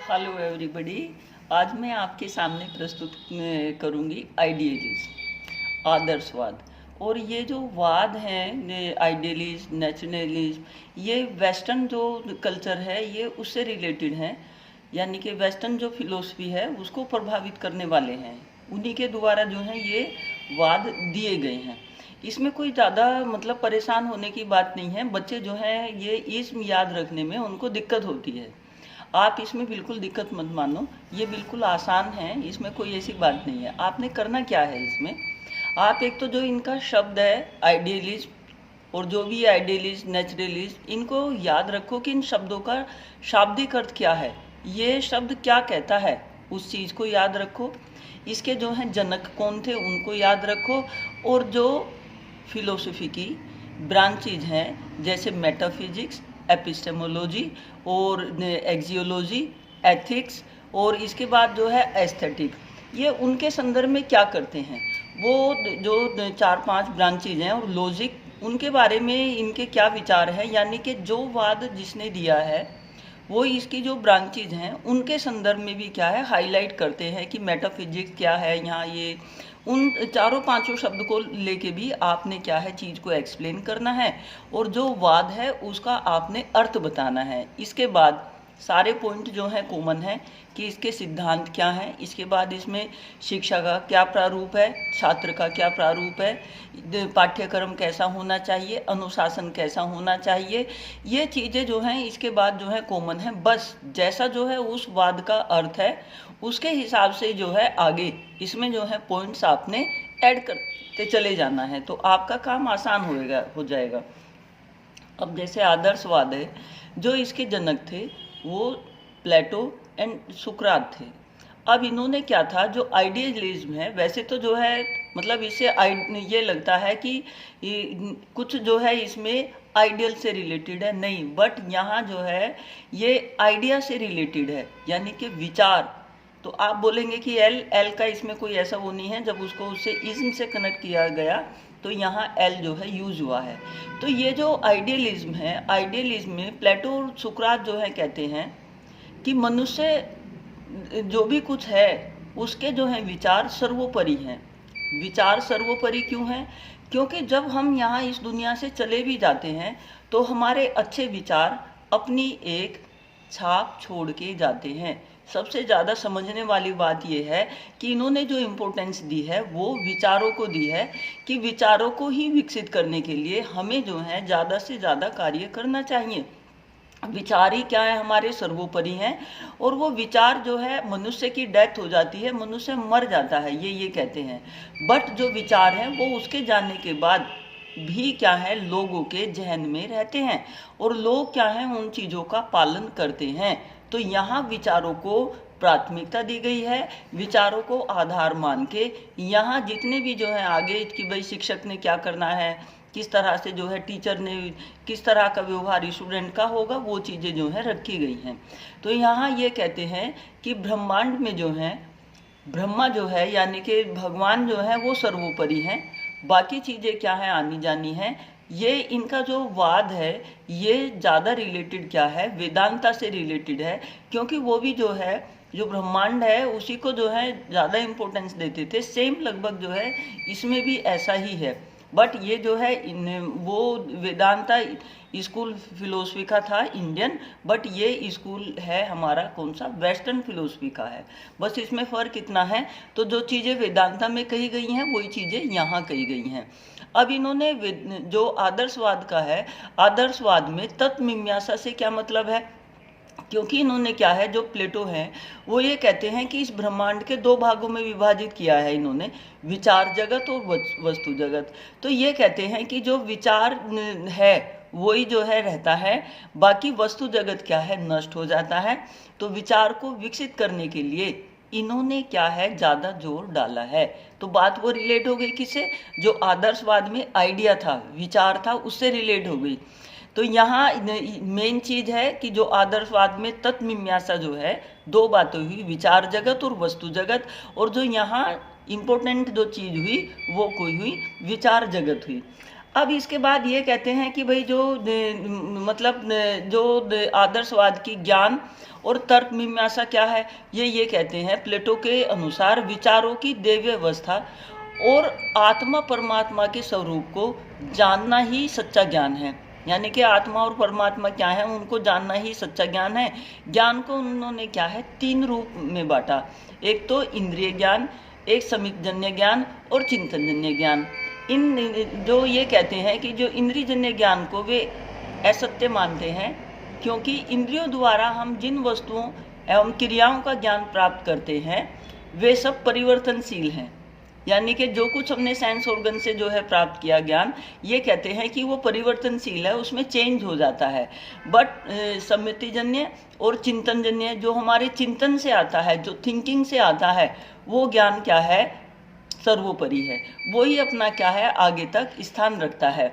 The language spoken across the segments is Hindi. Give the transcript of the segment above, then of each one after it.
Hello everybody. आज मैं आपके सामने प्रस्तुत करूंगी आइडियलिज्म, आदर्शवाद। और ये जो वाद हैं, आइडियलिज्म, नेशनलिज्म, ये वेस्टर्न जो कल्चर है ये उससे रिलेटेड हैं। यानी कि वेस्टर्न जो फिलोसफी है उसको प्रभावित करने वाले हैं। उन्हीं के द्वारा जो है ये वाद दिए गए हैं। इसमें कोई ज़्यादा मतलब परेशान होने की बात नहीं है। बच्चे जो हैं ये इस्म याद रखने में उनको दिक्कत होती है। आप इसमें बिल्कुल दिक्कत मत मानो, ये बिल्कुल आसान है, इसमें कोई ऐसी बात नहीं है। आपने करना क्या है इसमें, आप एक तो जो इनका शब्द है आइडियलिज्म और जो भी आइडियलिज्म, नेचुरलिज्म, इनको याद रखो कि इन शब्दों का शाब्दिक अर्थ क्या है, ये शब्द क्या कहता है, उस चीज़ को याद रखो। इसके जो हैं जनक कौन थे उनको याद रखो। और जो फिलोसफी की ब्रांचेज हैं जैसे मेटाफिजिक्स, एपिस्टेमोलॉजी और एक्सियोलॉजी, एथिक्स, और इसके बाद जो है एस्थेटिक, ये उनके संदर्भ में क्या करते हैं, वो जो चार पांच ब्रांचेज हैं, और लॉजिक, उनके बारे में इनके क्या विचार हैं। यानी कि जो वाद जिसने दिया है वो इसकी जो ब्रांचेज हैं उनके संदर्भ में भी क्या है हाईलाइट करते हैं कि मेटाफिजिक्स क्या है। यहाँ ये उन चारों पांचों शब्द को लेके भी आपने क्या है चीज़ को एक्सप्लेन करना है, और जो वाद है उसका आपने अर्थ बताना है। इसके बाद सारे पॉइंट जो हैं कॉमन है कि इसके सिद्धांत क्या हैं। इसके बाद इसमें शिक्षा का क्या प्रारूप है, छात्र का क्या प्रारूप है, पाठ्यक्रम कैसा होना चाहिए, अनुशासन कैसा होना चाहिए, ये चीज़ें जो हैं इसके बाद जो है कॉमन है। बस जैसा जो है उस वाद का अर्थ है उसके हिसाब से जो है आगे इसमें जो है पॉइंट्स आपने ऐड करते चले जाना है, तो आपका काम आसान हो जाएगा। अब जैसे आदर्शवाद है, जो इसके जनक थे वो प्लेटो एंड सुकरात थे। अब इन्होंने क्या था, जो आइडियलिज्म है, वैसे तो जो है मतलब इससे ये लगता है कि कुछ जो है इसमें आइडियल से रिलेटेड है, नहीं, बट यहाँ जो है ये आइडिया से रिलेटेड है, यानी कि विचार। तो आप बोलेंगे कि एल एल का इसमें कोई ऐसा वो नहीं है, जब उसको उससे इज्म से कनेक्ट किया गया तो यहाँ एल जो है यूज हुआ है। तो ये जो आइडियलिज्म है, आइडियलिज्म में प्लेटो और सुकरात जो है कहते हैं कि मनुष्य जो भी कुछ है उसके जो है विचार सर्वोपरि हैं। विचार सर्वोपरि क्यों हैं? क्योंकि जब हम यहाँ इस दुनिया से चले भी जाते हैं तो हमारे अच्छे विचार अपनी एक छाप छोड़ के जाते हैं। सबसे ज़्यादा समझने वाली बात यह है कि इन्होंने जो इम्पोर्टेंस दी है वो विचारों को दी है, कि विचारों को ही विकसित करने के लिए हमें जो है ज़्यादा से ज़्यादा कार्य करना चाहिए। विचार ही क्या है, हमारे सर्वोपरि हैं। और वो विचार जो है, मनुष्य की डेथ हो जाती है, मनुष्य मर जाता है, ये कहते हैं। बट जो विचार हैं वो उसके जाने के बाद भी क्या है लोगों के जहन में रहते हैं, और लोग क्या है उन चीज़ों का पालन करते हैं। तो यहाँ विचारों को प्राथमिकता दी गई है, विचारों को आधार मान के यहाँ जितने भी जो है आगे कि भाई शिक्षक ने क्या करना है, किस तरह से जो है टीचर ने किस तरह का व्यवहार स्टूडेंट का होगा, वो चीज़ें जो है रखी गई हैं। तो यहाँ ये कहते हैं कि ब्रह्मांड में जो है ब्रह्मा जो है यानी कि भगवान जो है वो सर्वोपरि हैं, बाकी चीज़ें क्या है आनी जानी है। ये इनका जो वाद है ये ज़्यादा रिलेटेड क्या है वेदांता से रिलेटेड है, क्योंकि वो भी जो है जो ब्रह्मांड है उसी को जो है ज़्यादा इम्पोर्टेंस देते थे। सेम लगभग जो है इसमें भी ऐसा ही है, बट ये जो है वो वेदांता स्कूल फिलोसफी का था इंडियन, बट ये स्कूल है हमारा कौन सा, वेस्टर्न फिलोसफी का है। बस इसमें फ़र्क इतना है, तो जो चीज़ें वेदांता में कही गई हैं वही चीज़ें यहाँ कही गई हैं। अब इन्होंने जो आदर्शवाद का है, आदर्शवाद में तत्वमीमांसा से क्या मतलब है, क्योंकि इन्होंने क्या है जो प्लेटो हैं वो ये कहते हैं कि इस ब्रह्मांड के दो भागों में विभाजित किया है इन्होंने, विचार जगत और वस्तु जगत। तो ये कहते हैं कि जो विचार है वही जो है रहता है, बाकी वस्तु जगत क्या है नष्ट हो जाता है। तो विचार को विकसित करने के लिए इन्होंने क्या है ज़्यादा जोर डाला है। तो बात वो रिलेट हो गई किससे, जो आदर्शवाद में आइडिया था, विचार था, उससे रिलेट हो गई। तो यहाँ मेन चीज़ है कि जो आदर्शवाद में तत्वमीमांसा जो है दो बातें हुई, विचार जगत और वस्तु जगत, और जो यहाँ इम्पोर्टेंट जो चीज़ हुई वो कोई हुई विचार जगत हुई। अब इसके बाद ये कहते हैं कि भाई जो मतलब जो आदर्शवाद की ज्ञान और तर्क मीमांसा क्या है, ये कहते हैं प्लेटो के अनुसार विचारों की दैवीय अवस्था और आत्मा परमात्मा के स्वरूप को जानना ही सच्चा ज्ञान है। यानी कि आत्मा और परमात्मा क्या है, उनको जानना ही सच्चा ज्ञान है। ज्ञान को उन्होंने क्या है, 3 रूप में बांटा। एक तो इंद्रिय ज्ञान, एक समितजन्य ज्ञान और चिंतनजन्य ज्ञान। इन जो ये कहते हैं कि जो इंद्रियजन्य ज्ञान को वे असत्य मानते हैं, क्योंकि इंद्रियों द्वारा हम जिन वस्तुओं एवं क्रियाओं का ज्ञान प्राप्त करते हैं वे सब परिवर्तनशील हैं। यानी कि जो कुछ हमने सेंस ऑर्गन से जो है प्राप्त किया ज्ञान, ये कहते हैं कि वो परिवर्तनशील है, उसमें चेंज हो जाता है। बट सम्मतिजन्य और चिंतनजन्य जो हमारे चिंतन से आता है, जो थिंकिंग से आता है, वो ज्ञान क्या है, सर्वोपरि है। वो ही अपना क्या है, आगे तक स्थान रखता है।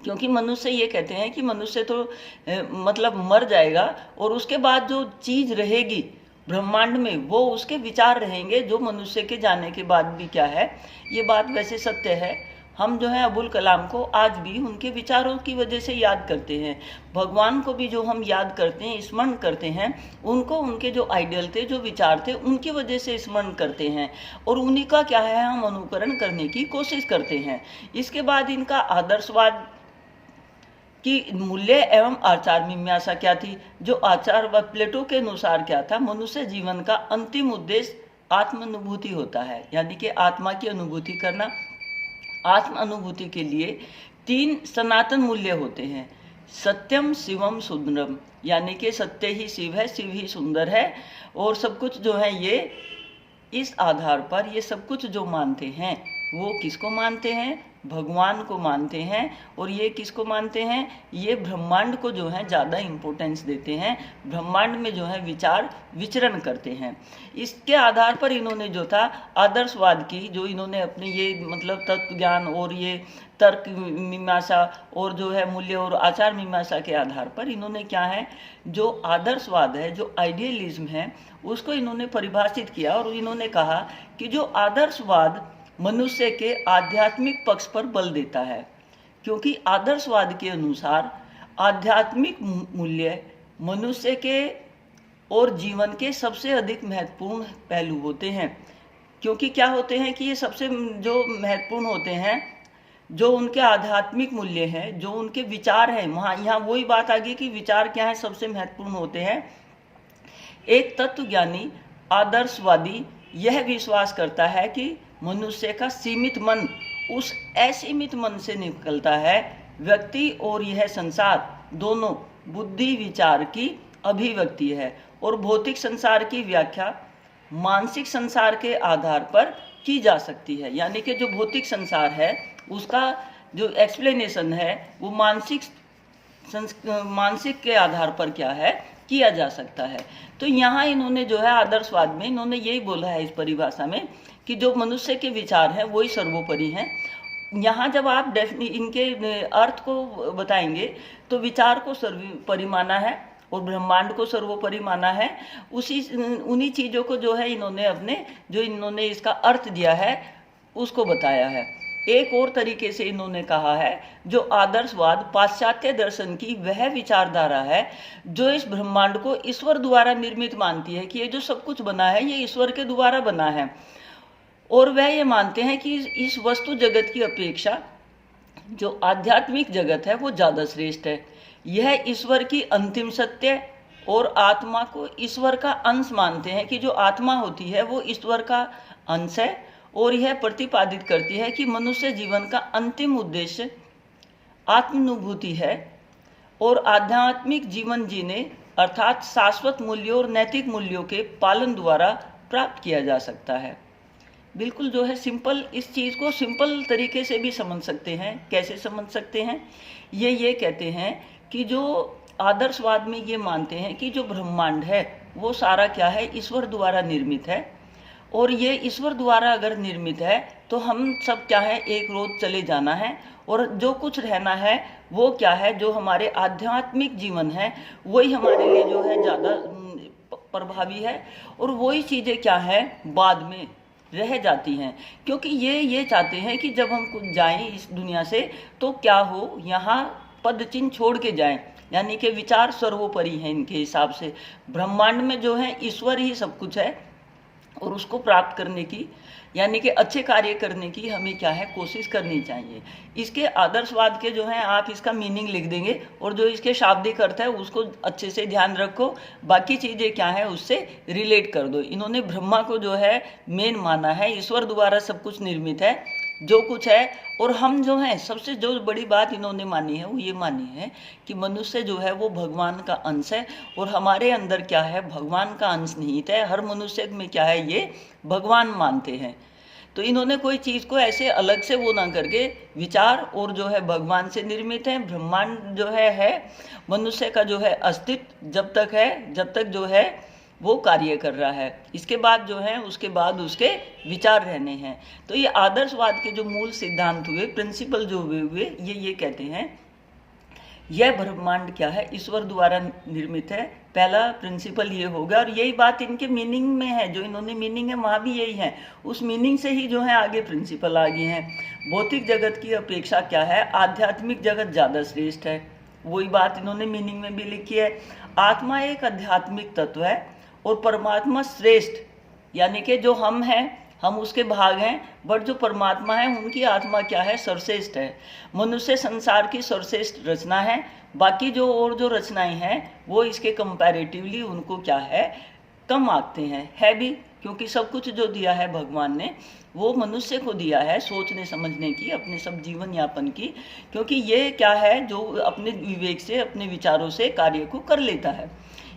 क्योंकि मनुष्य ये कहते हैं कि मनुष्य तो मतलब मर जाएगा और उसके बाद जो चीज़ रहेगी ब्रह्मांड में वो उसके विचार रहेंगे, जो मनुष्य के जाने के बाद भी क्या है। ये बात वैसे सत्य है। हम जो है अबुल कलाम को आज भी उनके विचारों की वजह से याद करते हैं। भगवान को भी जो हम याद करते हैं, स्मरण करते हैं, उनको उनके जो आइडियल थे, जो विचार थे, उनकी वजह से स्मरण करते हैं और उन्हीं का क्या है, हम अनुकरण करने की कोशिश करते हैं। इसके बाद इनका आदर्शवाद कि मूल्य एवं आचार मीमांसा क्या थी। जो आचार व प्लेटो के अनुसार क्या था, मनुष्य जीवन का अंतिम उद्देश्य आत्मानुभूति होता है। यानी कि आत्मा की अनुभूति करना। आत्म अनुभूति के लिए 3 सनातन मूल्य होते हैं, सत्यम शिवम सुंदरम। यानी कि सत्य ही शिव है, शिव ही सुंदर है। और सब कुछ जो है ये इस आधार पर ये सब कुछ जो मानते हैं वो किसको मानते हैं, भगवान को मानते हैं। और ये किसको मानते हैं, ये ब्रह्मांड को जो है ज़्यादा इम्पोर्टेंस देते हैं, ब्रह्मांड में जो है विचार विचरण करते हैं। इसके आधार पर इन्होंने जो था आदर्शवाद की, जो इन्होंने अपने ये मतलब तत्व ज्ञान और ये तर्क मीमांसा और जो है मूल्य और आचार मीमांसा के आधार पर इन्होंने क्या है, जो आदर्शवाद है, जो आइडियलिज्म है, उसको इन्होंने परिभाषित किया। और इन्होंने कहा कि जो आदर्शवाद मनुष्य के आध्यात्मिक पक्ष पर बल देता है, क्योंकि आदर्शवाद के अनुसार आध्यात्मिक मूल्य मनुष्य के और जीवन के सबसे अधिक महत्वपूर्ण पहलू होते हैं। क्योंकि क्या होते हैं कि ये सबसे जो महत्वपूर्ण होते हैं, जो उनके आध्यात्मिक मूल्य हैं, जो उनके विचार हैं, वहाँ यहाँ वही बात आ गई कि विचार क्या है, सबसे महत्वपूर्ण होते हैं। एक तत्वज्ञानी आदर्शवादी यह विश्वास करता है कि मनुष्य का सीमित मन उस असीमित मन से निकलता है। व्यक्ति और यह संसार दोनों बुद्धि विचार की अभिव्यक्ति है और भौतिक संसार की व्याख्या मानसिक संसार के आधार पर की जा सकती है। यानी कि जो भौतिक संसार है उसका जो एक्सप्लेनेशन है वो मानसिक के आधार पर क्या है, किया जा सकता है। तो यहाँ इन्होंने जो है आदर्शवाद में इन्होंने यही बोला है इस परिभाषा में कि जो मनुष्य के विचार हैं वही सर्वोपरि हैं। यहाँ जब आप इनके अर्थ को बताएंगे तो विचार को सर्वोपरि माना है और ब्रह्मांड को सर्वोपरि माना है। उन्हीं चीज़ों को जो है इन्होंने इसका अर्थ दिया है उसको बताया है। एक और तरीके से इन्होंने कहा है जो आदर्शवाद पाश्चात्य दर्शन की वह विचारधारा है जो इस ब्रह्मांड को ईश्वर द्वारा निर्मित मानती है कि ये जो सब कुछ बना है ये ईश्वर के द्वारा बना है। और वह ये मानते हैं कि इस वस्तु जगत की अपेक्षा जो आध्यात्मिक जगत है वो ज़्यादा श्रेष्ठ है। यह ईश्वर की अंतिम सत्य और आत्मा को ईश्वर का अंश मानते हैं कि जो आत्मा होती है वो ईश्वर का अंश है। और यह प्रतिपादित करती है कि मनुष्य जीवन का अंतिम उद्देश्य आत्मानुभूति है और आध्यात्मिक जीवन जीने अर्थात शाश्वत मूल्यों और नैतिक मूल्यों के पालन द्वारा प्राप्त किया जा सकता है। बिल्कुल जो है सिंपल, इस चीज़ को सिंपल तरीके से भी समझ सकते हैं। कैसे समझ सकते हैं, ये कहते हैं कि जो आदर्शवाद में ये मानते हैं कि जो ब्रह्मांड है वो सारा क्या है, ईश्वर द्वारा निर्मित है। और ये ईश्वर द्वारा अगर निर्मित है तो हम सब क्या है, एक रोज चले जाना है और जो कुछ रहना है वो क्या है, जो हमारे आध्यात्मिक जीवन है वही हमारे लिए जो है ज़्यादा प्रभावी है। और वही चीज़ें क्या है बाद में रह जाती हैं, क्योंकि ये चाहते हैं कि जब हम कुछ जाएं इस दुनिया से तो क्या हो, यहाँ पद चिन्ह छोड़ के जाएं, यानी कि विचार सर्वोपरि हैं इनके हिसाब से। ब्रह्मांड में जो है ईश्वर ही सब कुछ है, और उसको प्राप्त करने की, यानी कि अच्छे कार्य करने की हमें क्या है, कोशिश करनी चाहिए। इसके आदर्शवाद के जो है आप इसका मीनिंग लिख देंगे, और जो इसके शाब्दिक अर्थ है उसको अच्छे से ध्यान रखो, बाकी चीज़ें क्या है उससे रिलेट कर दो। इन्होंने ब्रह्मा को जो है मेन माना है, ईश्वर द्वारा सब कुछ निर्मित है जो कुछ है। और हम जो हैं सबसे जो बड़ी बात इन्होंने मानी है वो ये मानी है कि मनुष्य जो है वो भगवान का अंश है, और हमारे अंदर क्या है, भगवान का अंश निहित है। हर मनुष्य में क्या है, ये भगवान मानते हैं। तो इन्होंने कोई चीज़ को ऐसे अलग से वो ना करके, विचार और जो है भगवान से निर्मित है। ब्रह्मांड जो है मनुष्य का जो है अस्तित्व जब तक है, जब तक जो है वो कार्य कर रहा है। इसके बाद जो है उसके बाद उसके विचार रहने हैं। तो ये आदर्शवाद के जो मूल सिद्धांत हुए, प्रिंसिपल जो हुए, ये कहते हैं यह ब्रह्मांड क्या है, ईश्वर द्वारा निर्मित है। पहला प्रिंसिपल ये होगा, और यही बात इनके मीनिंग में है, जो इन्होंने मीनिंग है वहाँ भी यही है। उस मीनिंग से ही जो है आगे प्रिंसिपल आगे हैं। भौतिक जगत की अपेक्षा क्या है, आध्यात्मिक जगत ज़्यादा श्रेष्ठ है। वही बात इन्होंने मीनिंग में भी लिखी है। आत्मा एक आध्यात्मिक तत्व है और परमात्मा श्रेष्ठ, यानी कि जो हम हैं हम उसके भाग हैं, बट जो परमात्मा है उनकी आत्मा क्या है, सर्वश्रेष्ठ है। मनुष्य संसार की सर्वश्रेष्ठ रचना है। बाकी जो और जो रचनाएं हैं वो इसके कंपैरेटिवली उनको क्या है, कम आंकते हैं। है भी, क्योंकि सब कुछ जो दिया है भगवान ने वो मनुष्य को दिया है सोचने समझने की, अपने सब जीवन यापन की, क्योंकि ये क्या है जो अपने विवेक से, अपने विचारों से कार्य को कर लेता है।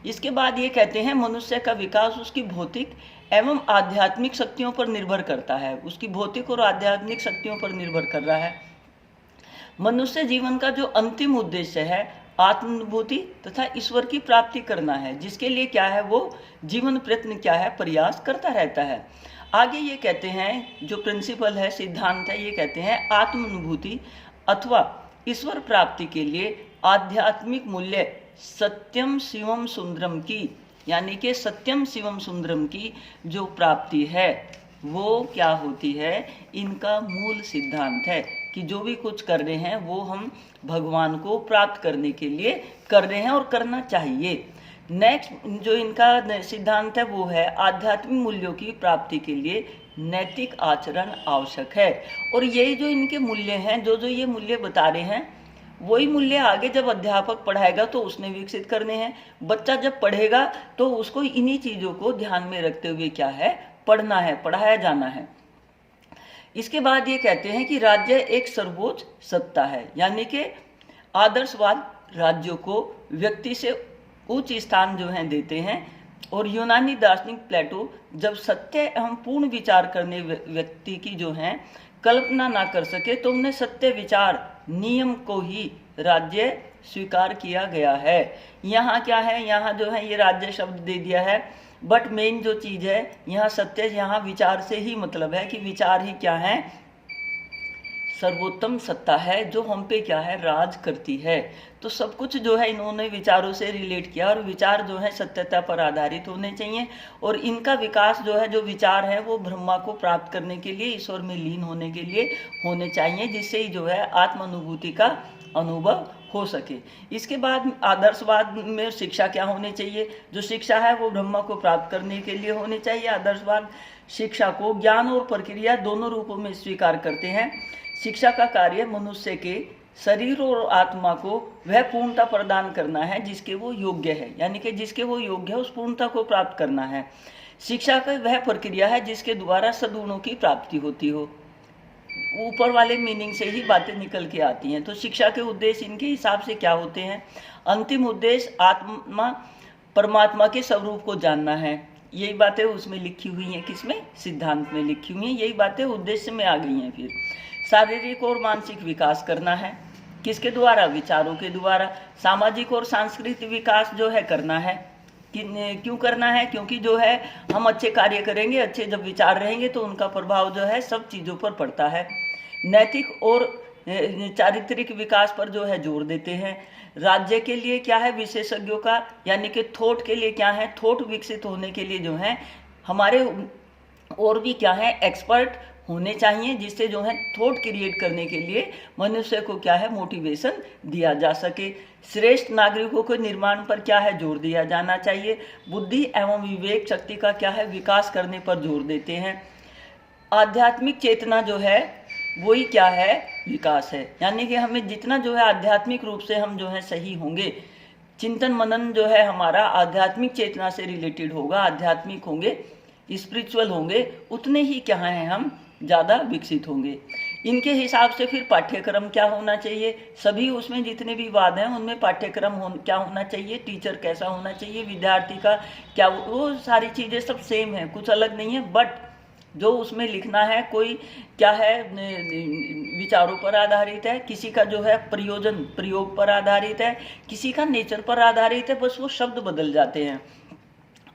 इसके बाद ये कहते हैं मनुष्य का विकास उसकी भौतिक एवं आध्यात्मिक शक्तियों पर निर्भर करता है। उसकी भौतिक और आध्यात्मिक शक्तियों पर निर्भर कर रहा है। मनुष्य जीवन का जो अंतिम उद्देश्य है आत्मानुभूति तथा ईश्वर की प्राप्ति करना है, जिसके लिए क्या है वो जीवन प्रयत्न क्या है, प्रयास करता रहता है। आगे ये कहते हैं जो प्रिंसिपल है, सिद्धांत है, ये कहते हैं आत्मानुभूति अथवा ईश्वर प्राप्ति के लिए आध्यात्मिक मूल्य सत्यम शिवम सुंदरम की, यानी कि सत्यम शिवम सुंदरम की जो प्राप्ति है वो क्या होती है, इनका मूल सिद्धांत है कि जो भी कुछ कर रहे हैं वो हम भगवान को प्राप्त करने के लिए कर रहे हैं और करना चाहिए। नेक्स्ट जो इनका सिद्धांत है वो है आध्यात्मिक मूल्यों की प्राप्ति के लिए नैतिक आचरण आवश्यक है। और यही जो इनके मूल्य हैं, जो जो ये मूल्य बता रहे हैं, वही मूल्य आगे जब अध्यापक पढ़ाएगा तो उसने विकसित करने हैं। बच्चा जब पढ़ेगा तो उसको इन्हीं चीज़ों को ध्यान में रखते हुए क्या है, पढ़ना है, पढ़ाया जाना है। इसके बाद ये कहते हैं कि राज्य एक सर्वोच्च सत्ता है, यानी कि आदर्शवाद राज्यों को व्यक्ति से उच्च स्थान जो है देते हैं। और यूनानी दार्शनिक प्लेटो जब सत्य एवं पूर्ण विचार करने व्यक्ति की जो है कल्पना ना कर सके तो उन्हें सत्य विचार नियम को ही राज्य स्वीकार किया गया है। यहाँ क्या है, यहाँ जो है ये राज्य शब्द दे दिया है, बट मेन जो चीज़ है यहाँ सत्य, यहाँ विचार से ही मतलब है कि विचार ही क्या है, सर्वोत्तम सत्ता है जो हम पे क्या है, राज करती है। तो सब कुछ जो है इन्होंने विचारों से रिलेट किया, और विचार जो है सत्यता पर आधारित होने चाहिए। और इनका विकास जो है, जो विचार है वो ब्रह्मा को प्राप्त करने के लिए, ईश्वर में लीन होने के लिए होने चाहिए, जिससे ही जो है आत्मानुभूति का अनुभव हो सके। इसके बाद आदर्शवाद में शिक्षा क्या होनी चाहिए, जो शिक्षा है वो ब्रह्मा को प्राप्त करने के लिए होनी चाहिए। आदर्शवाद शिक्षा को ज्ञान और प्रक्रिया दोनों रूपों में स्वीकार करते हैं। शिक्षा का कार्य मनुष्य के शरीर और आत्मा को वह पूर्णता प्रदान करना है जिसके वो योग्य है, यानी कि जिसके वो योग्य है उस पूर्णता को प्राप्त करना है। शिक्षा का वह प्रक्रिया है जिसके द्वारा सद्गुणों की प्राप्ति होती हो। ऊपर वाले मीनिंग से ही बातें निकल के आती हैं। तो शिक्षा के उद्देश्य इनके हिसाब से क्या होते हैं, अंतिम उद्देश्य आत्मा परमात्मा के स्वरूप को जानना है। यही बातें उसमें लिखी हुई हैं, किसमें, सिद्धांत में लिखी हुई हैं। यही बातें उद्देश्य में आ गई हैं। फिर शारीरिक और मानसिक विकास करना है, किसके द्वारा, विचारों के द्वारा। सामाजिक और सांस्कृतिक विकास जो है करना है, क्यों करना है, क्योंकि जो है हम अच्छे कार्य करेंगे, अच्छे जब विचार रहेंगे तो उनका प्रभाव जो है सब चीज़ों पर पड़ता है। नैतिक और चारित्रिक विकास पर जो है जोर देते हैं। राज्य के लिए क्या है, विशेषज्ञों का, यानी कि थॉट के लिए क्या है, थॉट विकसित होने के लिए जो है हमारे और भी क्या है एक्सपर्ट होने चाहिए, जिससे जो है थॉट क्रिएट करने के लिए मनुष्य को क्या है मोटिवेशन दिया जा सके। श्रेष्ठ नागरिकों के निर्माण पर क्या है जोर दिया जाना चाहिए। बुद्धि एवं विवेक शक्ति का क्या है विकास करने पर जोर देते हैं। आध्यात्मिक चेतना जो है वही क्या है विकास है, यानी कि हमें जितना जो है आध्यात्मिक रूप से हम जो है सही होंगे, चिंतन मनन जो है हमारा आध्यात्मिक चेतना से रिलेटेड होगा, आध्यात्मिक होंगे, स्पिरिचुअल होंगे, उतने ही क्या है हम ज़्यादा विकसित होंगे। इनके हिसाब से फिर पाठ्यक्रम क्या होना चाहिए, सभी उसमें जितने भी वाद हैं उनमें पाठ्यक्रम क्या होना चाहिए, टीचर कैसा होना चाहिए, विद्यार्थी का क्या, वो सारी चीज़ें सब सेम है, कुछ अलग नहीं है। बट जो उसमें लिखना है कोई क्या है विचारों पर आधारित है, किसी का जो है प्रयोजन प्रयोग पर आधारित है, किसी का नेचर पर आधारित है, बस वो शब्द बदल जाते हैं।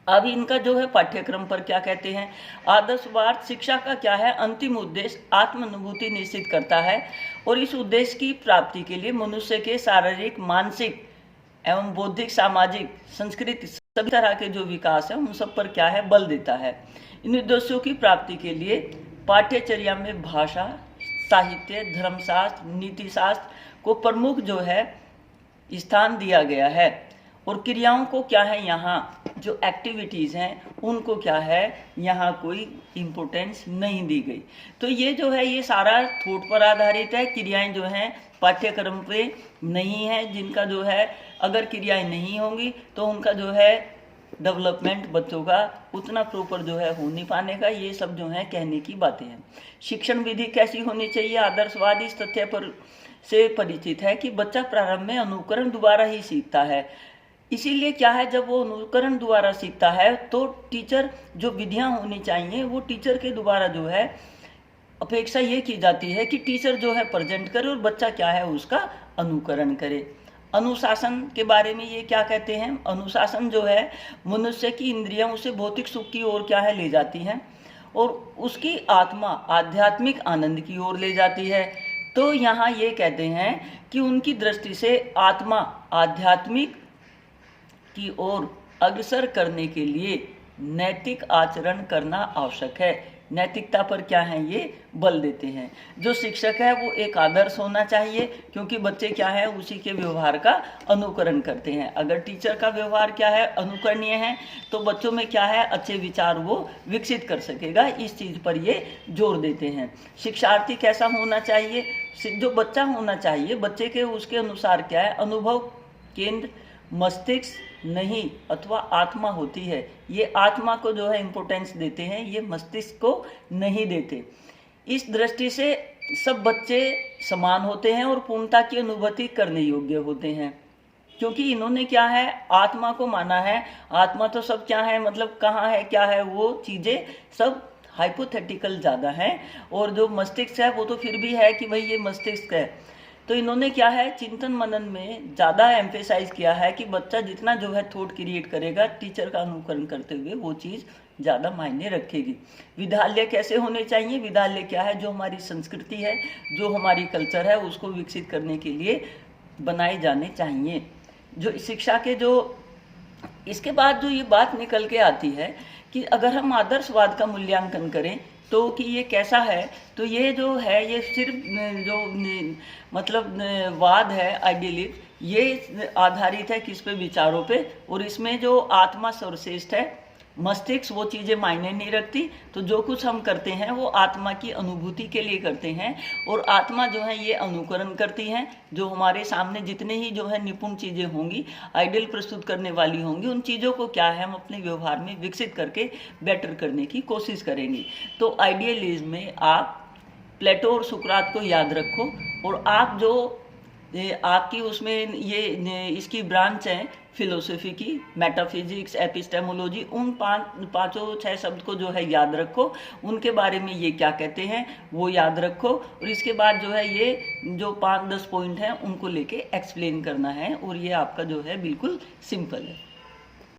अब इनका जो है पाठ्यक्रम पर क्या कहते हैं। आदर्शवाद शिक्षा का क्या है अंतिम उद्देश्य आत्मानुभूति निश्चित करता है और इस उद्देश्य की प्राप्ति के लिए मनुष्य के शारीरिक, मानसिक एवं बौद्धिक, सामाजिक, संस्कृति सभी तरह के जो विकास है उन सब पर क्या है बल देता है। इन उद्देश्यों की प्राप्ति के लिए पाठ्यचर्या में भाषा, साहित्य, धर्मशास्त्र, नीतिशास्त्र को प्रमुख जो है स्थान दिया गया है और क्रियाओं को क्या है यहाँ जो एक्टिविटीज़ हैं उनको क्या है यहाँ कोई इम्पोर्टेंस नहीं दी गई। तो ये जो है ये सारा थॉट पर आधारित है, क्रियाएं जो हैं पाठ्यक्रम पे नहीं है, जिनका जो है अगर क्रियाएं नहीं होंगी तो उनका जो है डेवलपमेंट बच्चों का उतना प्रॉपर जो है हो नहीं पाने का। ये सब जो है कहने की बातें हैं। शिक्षण विधि कैसी होनी चाहिए। आदर्शवाद इस तथ्य पर से परिचित है कि बच्चा प्रारंभ में अनुकरण द्वारा ही सीखता है। इसीलिए क्या है जब वो अनुकरण द्वारा सीखता है तो टीचर जो विधियां होनी चाहिए वो टीचर के द्वारा जो है अपेक्षा ये की जाती है कि टीचर जो है प्रेजेंट करे और बच्चा क्या है उसका अनुकरण करे। अनुशासन के बारे में ये क्या कहते हैं। अनुशासन जो है मनुष्य की इंद्रियां उसे भौतिक सुख की ओर क्या है ले जाती हैं और उसकी आत्मा आध्यात्मिक आनंद की ओर ले जाती है। तो यहाँ ये कहते हैं कि उनकी दृष्टि से आत्मा आध्यात्मिक की ओर अग्रसर करने के लिए नैतिक आचरण करना आवश्यक है। नैतिकता पर क्या है ये बल देते हैं। जो शिक्षक है वो एक आदर्श होना चाहिए क्योंकि बच्चे क्या है उसी के व्यवहार का अनुकरण करते हैं। अगर टीचर का व्यवहार क्या है अनुकरणीय है तो बच्चों में क्या है अच्छे विचार वो विकसित कर सकेगा। इस चीज़ पर ये जोर देते हैं। शिक्षार्थी कैसा होना चाहिए। जो बच्चा होना चाहिए बच्चे के उसके अनुसार क्या है अनुभव केंद्र मस्तिष्क नहीं अथवा आत्मा होती है। ये आत्मा को जो है इम्पोर्टेंस देते हैं, ये मस्तिष्क को नहीं देते। इस दृष्टि से सब बच्चे समान होते हैं और पूर्णता की अनुभूति करने योग्य होते हैं क्योंकि इन्होंने क्या है आत्मा को माना है। आत्मा तो सब क्या है मतलब कहाँ है क्या है वो चीज़ें सब हाइपोथेटिकल ज़्यादा हैं और जो मस्तिष्क है वो तो फिर भी है कि भाई ये मस्तिष्क है। तो इन्होंने क्या है चिंतन मनन में ज़्यादा एम्फेसाइज किया है कि बच्चा जितना जो है थॉट क्रिएट करेगा टीचर का अनुकरण करते हुए वो चीज़ ज़्यादा मायने रखेगी। विद्यालय कैसे होने चाहिए। विद्यालय क्या है जो हमारी संस्कृति है जो हमारी कल्चर है उसको विकसित करने के लिए बनाए जाने चाहिए। जो शिक्षा के जो इसके बाद जो ये बात निकल के आती है कि अगर हम आदर्शवाद का मूल्यांकन करें तो कि ये कैसा है तो ये जो है ये सिर्फ जो मतलब वाद है आइडियलिस्ट ये आधारित है किस पे विचारों पे और इसमें जो आत्मा सर्वश्रेष्ठ है मस्तिष्क वो चीज़ें मायने नहीं रखती। तो जो कुछ हम करते हैं वो आत्मा की अनुभूति के लिए करते हैं और आत्मा जो है ये अनुकरण करती हैं। जो हमारे सामने जितने ही जो है निपुण चीज़ें होंगी आइडियल प्रस्तुत करने वाली होंगी उन चीज़ों को क्या है हम अपने व्यवहार में विकसित करके बेटर करने की कोशिश करेंगे। तो आइडियलिज्म में आप प्लेटो और सुकरात को याद रखो और आप जो आपकी उसमें ये इसकी ब्रांच है फिलोसफी की मेटाफिजिक्स एपिस्टेमोलॉजी उन पाँचों छह शब्द को जो है याद रखो। उनके बारे में ये क्या कहते हैं वो याद रखो और इसके बाद जो है ये जो 5-10 पॉइंट हैं उनको लेके एक्सप्लेन करना है और ये आपका जो है बिल्कुल सिंपल है।